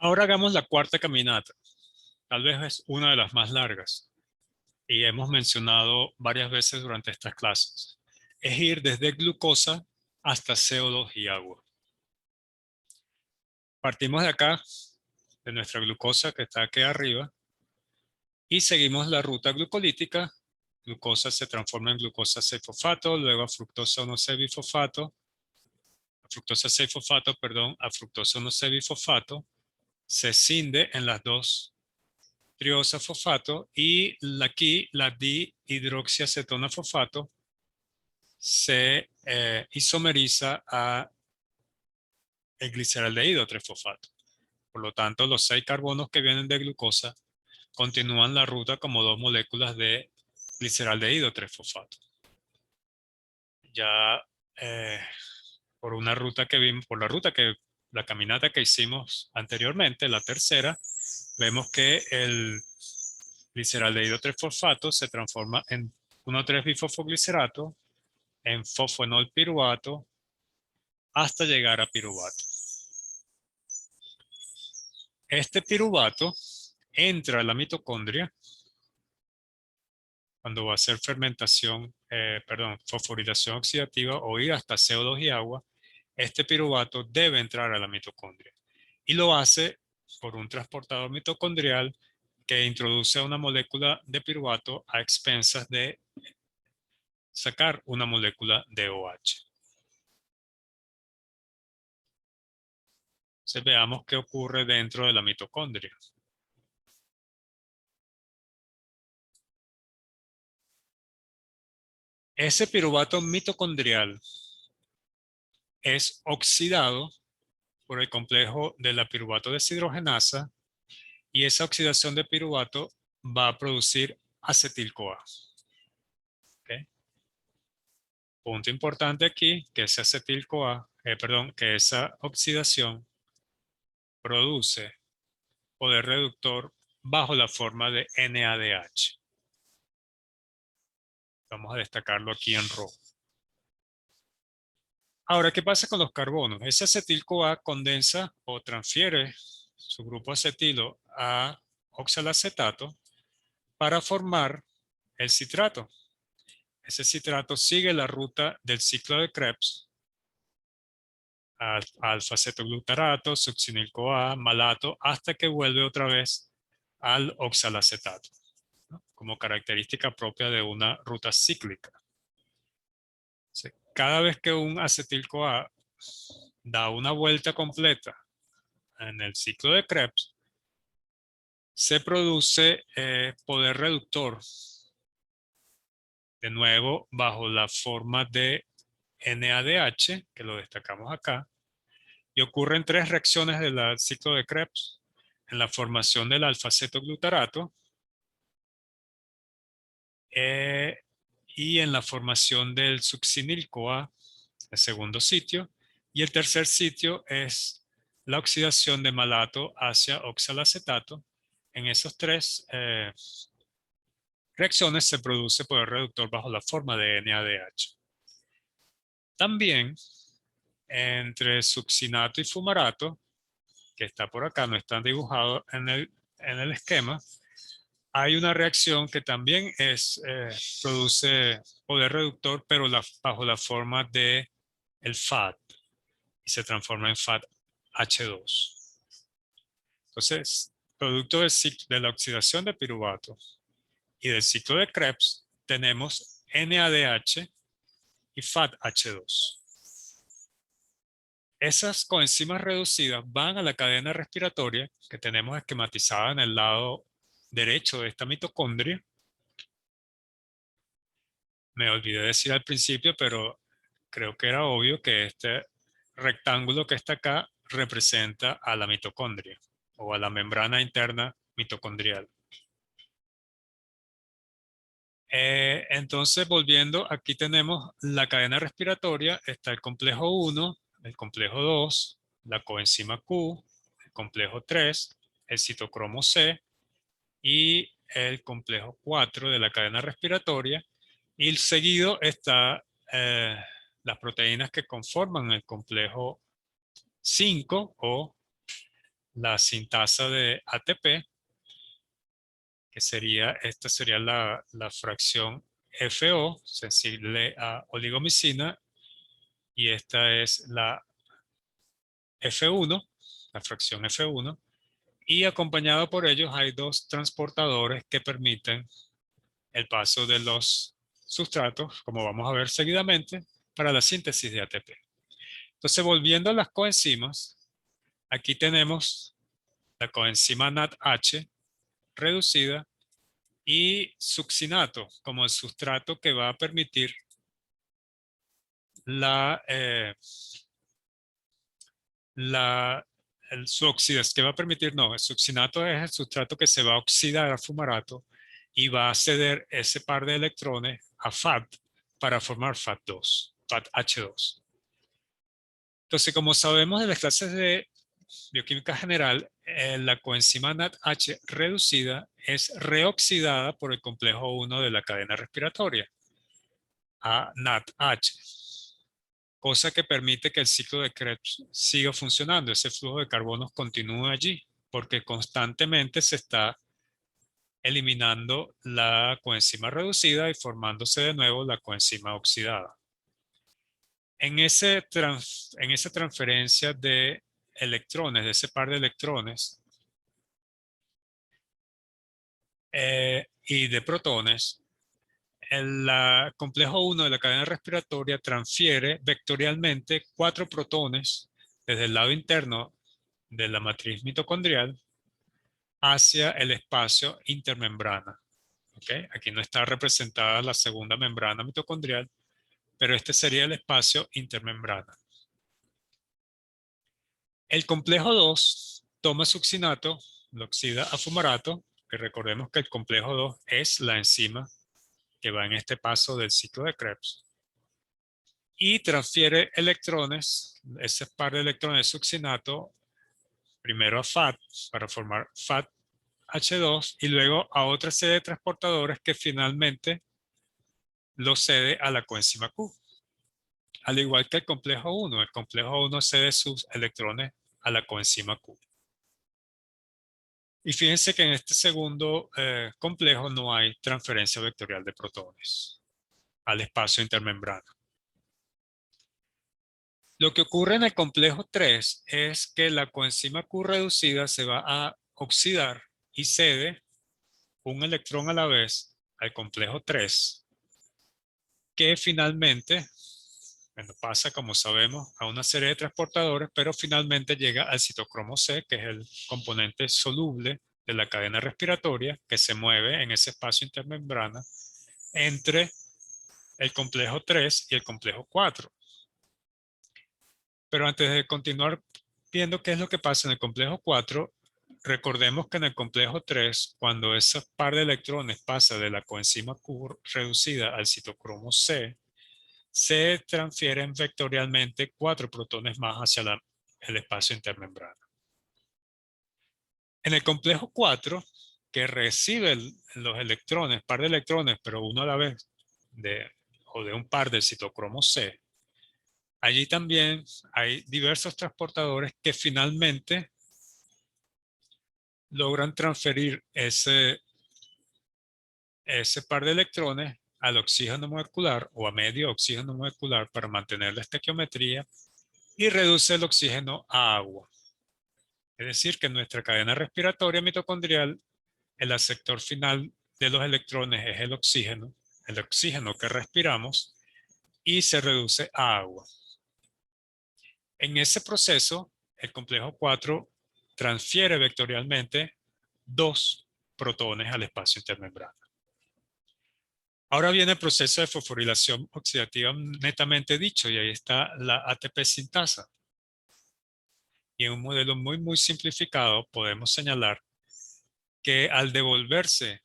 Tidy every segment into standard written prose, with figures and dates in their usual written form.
Ahora hagamos la cuarta caminata. Tal vez es una de las más largas y hemos mencionado varias veces durante estas clases. Es ir desde glucosa hasta CO2 y agua. Partimos de acá, de nuestra glucosa que está aquí arriba, y seguimos la ruta glucolítica. Glucosa se transforma en glucosa 6-fosfato, luego a fructosa 1-6-bifosfato, a fructosa 1-6-bifosfato, se cinde en las dos triosafosfato y aquí la dihidroxiacetona fosfato se isomeriza a el gliceraldehído 3-fosfato. Por lo tanto, los 6 carbonos que vienen de glucosa continúan la ruta como dos moléculas de gliceraldehído 3-fosfato. Ya por una ruta que vimos, por la caminata que hicimos anteriormente, la tercera, vemos que el gliceraldehído 3-fosfato se transforma en 1,3-bifosfoglicerato, en fosfonol piruvato, hasta llegar a piruvato. Este piruvato entra a la mitocondria cuando va a hacer fosforilación oxidativa o ir hasta CO2 y agua. Este piruvato debe entrar a la mitocondria y lo hace por un transportador mitocondrial que introduce una molécula de piruvato a expensas de sacar una molécula de OH. Entonces veamos qué ocurre dentro de la mitocondria. Ese piruvato mitocondrial es oxidado por el complejo de la piruvato deshidrogenasa y esa oxidación de piruvato va a producir acetil-CoA. ¿Okay? Punto importante aquí, que ese acetil-CoA, que esa oxidación produce poder reductor bajo la forma de NADH. Vamos a destacarlo aquí en rojo. Ahora, ¿qué pasa con los carbonos? Ese acetil-CoA condensa o transfiere su grupo acetilo a oxalacetato para formar el citrato. Ese citrato sigue la ruta del ciclo de Krebs, alfa-cetoglutarato, succinil-CoA, malato, hasta que vuelve otra vez al oxalacetato, ¿no? Como característica propia de una ruta cíclica. Cada vez que un acetil-CoA da una vuelta completa en el ciclo de Krebs, se produce poder reductor, de nuevo bajo la forma de NADH, que lo destacamos acá, y ocurren 3 reacciones del ciclo de Krebs en la formación del alfa-cetoglutarato y en la formación del succinil-CoA, el segundo sitio, y el tercer sitio es la oxidación de malato hacia oxalacetato. En esas 3 reacciones se produce poder reductor bajo la forma de NADH. También entre succinato y fumarato, que está por acá, no están dibujados en el esquema, hay una reacción que también produce poder reductor, pero bajo la forma de el FAT y se transforma en FAT H2. Entonces, producto de la oxidación de piruvato y del ciclo de Krebs, tenemos NADH y FAT H2. Esas coenzimas reducidas van a la cadena respiratoria que tenemos esquematizada en el lado derecho de esta mitocondria. Me olvidé decir al principio, pero creo que era obvio que este rectángulo que está acá representa a la mitocondria o a la membrana interna mitocondrial. Entonces, volviendo, aquí tenemos la cadena respiratoria, está el complejo 1, el complejo 2, la coenzima Q, el complejo 3, el citocromo C y el complejo 4 de la cadena respiratoria. Y seguido está las proteínas que conforman el complejo 5 o la sintasa de ATP, que sería, esta sería la fracción FO, sensible a oligomicina, y esta es la F1, la fracción F1, y acompañado por ellos hay dos transportadores que permiten el paso de los sustratos, como vamos a ver seguidamente, para la síntesis de ATP. Entonces, volviendo a las coenzimas, aquí tenemos la coenzima NADH reducida y succinato como el sustrato que va a permitir la, su oxidación, que va a permitir, no, el succinato es el sustrato que se va a oxidar a fumarato y va a ceder ese par de electrones a FAT para formar FAT2, FAT-H2. Entonces, como sabemos de las clases de bioquímica general, la coenzima NADH reducida es reoxidada por el complejo 1 de la cadena respiratoria, a NADH, cosa que permite que el ciclo de Krebs siga funcionando, ese flujo de carbonos continúe allí, porque constantemente se está eliminando la coenzima reducida y formándose de nuevo la coenzima oxidada. En esa transferencia de electrones, de ese par de electrones y de protones, el complejo 1 de la cadena respiratoria transfiere vectorialmente 4 protones desde el lado interno de la matriz mitocondrial hacia el espacio intermembrana. ¿Okay? Aquí no está representada la segunda membrana mitocondrial, pero este sería el espacio intermembrana. El complejo 2 toma succinato, lo oxida a fumarato, que recordemos que el complejo 2 es la enzima que va en este paso del ciclo de Krebs, y transfiere electrones, ese par de electrones de succinato, primero a FAT para formar FAT-H2 y luego a otra serie de transportadores que finalmente lo cede a la coenzima Q. Al igual que el complejo 1, el complejo 1 cede sus electrones a la coenzima Q. Y fíjense que en este segundo complejo no hay transferencia vectorial de protones al espacio intermembrana. Lo que ocurre en el complejo 3 es que la coenzima Q reducida se va a oxidar y cede un electrón a la vez al complejo 3, que finalmente, bueno, pasa, como sabemos, a una serie de transportadores, pero finalmente llega al citocromo C, que es el componente soluble de la cadena respiratoria que se mueve en ese espacio intermembrana entre el complejo 3 y el complejo 4. Pero antes de continuar viendo qué es lo que pasa en el complejo 4, recordemos que en el complejo 3, cuando ese par de electrones pasa de la coenzima Q reducida al citocromo C, se transfieren vectorialmente 4 protones más hacia el espacio intermembrana. En el complejo 4, que recibe los electrones, par de electrones, pero uno a la vez o de un par del citocromo C, allí también hay diversos transportadores que finalmente logran transferir ese par de electrones al oxígeno molecular o a medio oxígeno molecular para mantener la estequiometría y reduce el oxígeno a agua. Es decir, que en nuestra cadena respiratoria mitocondrial, el aceptor final de los electrones es el oxígeno que respiramos, y se reduce a agua. En ese proceso, el complejo 4 transfiere vectorialmente 2 protones al espacio intermembrana. Ahora viene el proceso de fosforilación oxidativa netamente dicho, y ahí está la ATP sintasa. Y en un modelo muy simplificado podemos señalar que al devolverse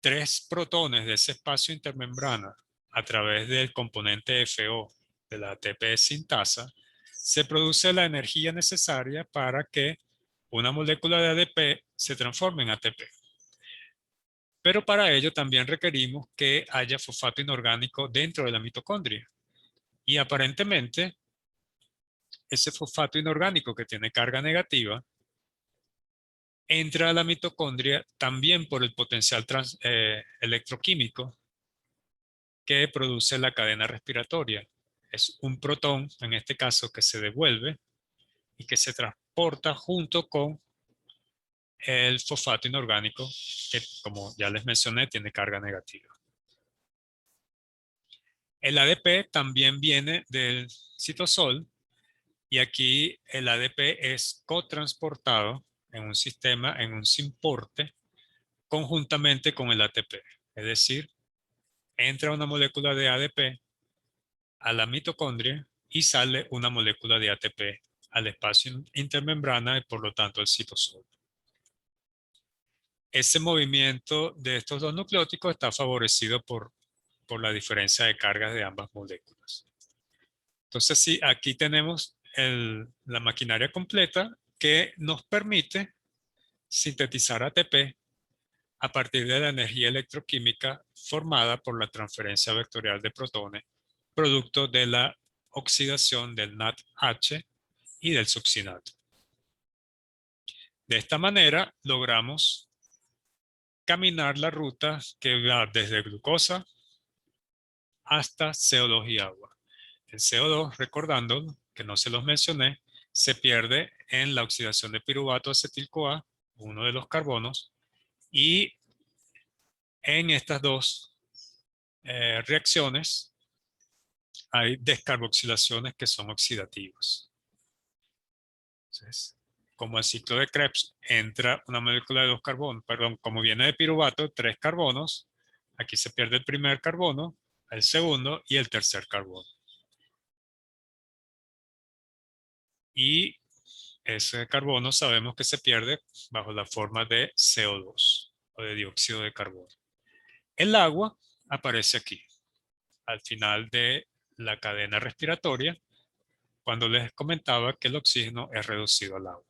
3 protones de ese espacio intermembrana a través del componente FO de la ATP sintasa, se produce la energía necesaria para que una molécula de ADP se transforme en ATP. Pero para ello también requerimos que haya fosfato inorgánico dentro de la mitocondria. Y aparentemente, ese fosfato inorgánico que tiene carga negativa entra a la mitocondria también por el potencial electroquímico que produce la cadena respiratoria. Es un protón, en este caso, que se devuelve y que se transporta junto con el fosfato inorgánico, que como ya les mencioné, tiene carga negativa. El ADP también viene del citosol y aquí el ADP es cotransportado en un sistema, en un simporte, conjuntamente con el ATP. Es decir, entra una molécula de ADP a la mitocondria y sale una molécula de ATP al espacio intermembrana y por lo tanto al citosol. Ese movimiento de estos dos nucleóticos está favorecido por la diferencia de cargas de ambas moléculas. Entonces, sí, aquí tenemos la maquinaria completa que nos permite sintetizar ATP a partir de la energía electroquímica formada por la transferencia vectorial de protones, producto de la oxidación del NADH y del succinato. De esta manera logramos caminar la ruta que va desde glucosa hasta CO2 y agua. El CO2, recordando que no se los mencioné, se pierde en la oxidación de piruvato acetil-CoA, uno de los carbonos, y en estas dos reacciones hay descarboxilaciones que son oxidativas. Entonces, como el ciclo de Krebs entra una molécula de dos carbonos, perdón, como viene de piruvato, tres carbonos, aquí se pierde el primer carbono, el segundo y el tercer carbono. Y ese carbono sabemos que se pierde bajo la forma de CO2 o de dióxido de carbono. El agua aparece aquí, al final de la cadena respiratoria, cuando les comentaba que el oxígeno es reducido al agua.